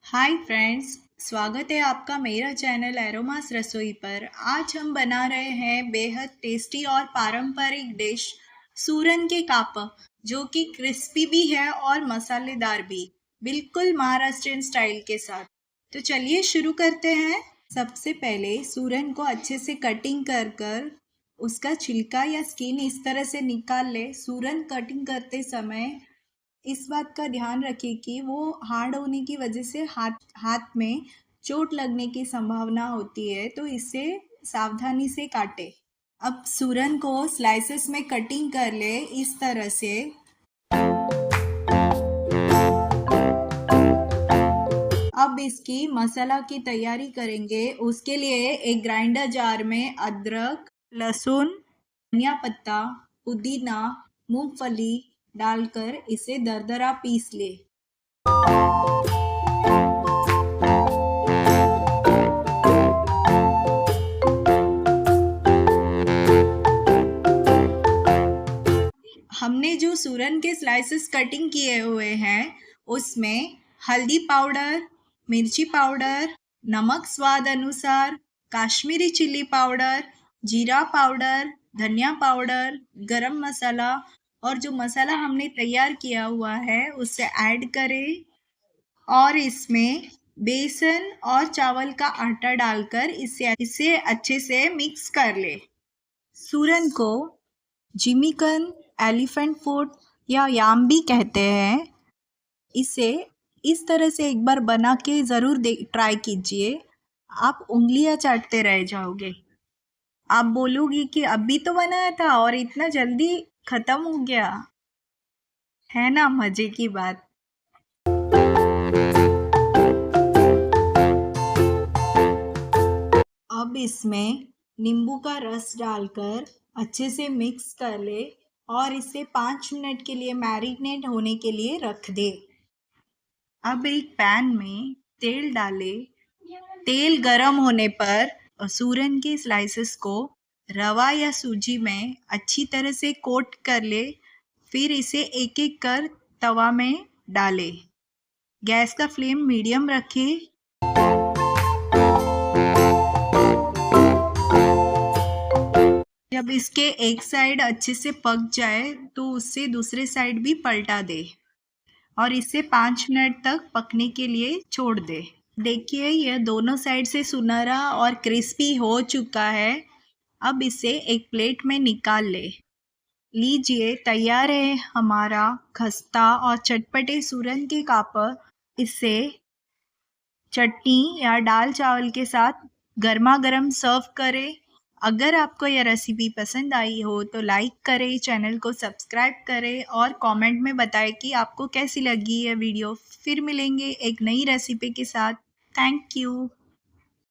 Hi friends, स्वागत है आपका मेरा चैनल एरोमास रसोई पर। आज हम बना रहे हैं बेहद टेस्टी और पारंपरिक डिश सूरन के कापा, जो कि क्रिस्पी भी है और मसालेदार भी, बिल्कुल महाराष्ट्रियन स्टाइल के साथ। तो चलिए शुरू करते हैं। सबसे पहले सूरन को अच्छे से कटिंग कर कर उसका छिलका या स्किन इस तरह से निकाल ले। सूरन कटिंग करते समय इस बात का ध्यान रखिए कि वो हार्ड होने की वजह से हाथ हाथ में चोट लगने की संभावना होती है, तो इसे सावधानी से काटे। अब सूरन को स्लाइसेस में कटिंग कर ले इस तरह से। अब इसकी मसाला की तैयारी करेंगे। उसके लिए एक ग्राइंडर जार में अदरक, लहसुन, धनिया पत्ता, पुदीना, मूंगफली डालकर इसे दरदरा पीस ले। हमने जो सूरन के स्लाइसेस कटिंग किए हुए हैं उसमें हल्दी पाउडर, मिर्ची पाउडर, नमक स्वाद अनुसार, काश्मीरी चिल्ली पाउडर, जीरा पाउडर, धनिया पाउडर, गरम मसाला और जो मसाला हमने तैयार किया हुआ है उसे ऐड करें और इसमें बेसन और चावल का आटा डालकर इसे अच्छे से मिक्स कर ले। सूरन को जिमीकन, एलिफेंट फूड या याम भी कहते हैं। इसे इस तरह से एक बार बना के ज़रूर ट्राई कीजिए। आप उंगलियां चाटते रह जाओगे। आप बोलोगी कि अभी तो बनाया था और इतना जल्दी ख़त्म हो गया, है ना मज़े की बात। अब इसमें नींबू का रस डालकर अच्छे से मिक्स कर ले और इसे 5 मिनट के लिए मैरिनेट होने के लिए रख दे। अब एक पैन में तेल डाले। तेल गरम होने पर सूरन के स्लाइसेस को रवा या सूजी में अच्छी तरह से कोट कर ले। फिर इसे एक एक कर तवा में डाले। गैस का फ्लेम मीडियम रखे। जब इसके एक साइड अच्छे से पक जाए तो उससे दूसरे साइड भी पलटा दे और इसे 5 मिनट तक पकने के लिए छोड़ दे। देखिए यह दोनों साइड से सुनहरा और क्रिस्पी हो चुका है। अब इसे एक प्लेट में निकाल ले। लीजिए, तैयार है हमारा खस्ता और चटपटे सूरन के कापर। इसे चटनी या दाल चावल के साथ गर्मा गर्म सर्व करें। अगर आपको यह रेसिपी पसंद आई हो तो लाइक करें, चैनल को सब्सक्राइब करें और कमेंट में बताएं कि आपको कैसी लगी यह वीडियो। फिर मिलेंगे एक नई रेसिपी के साथ। Thank you.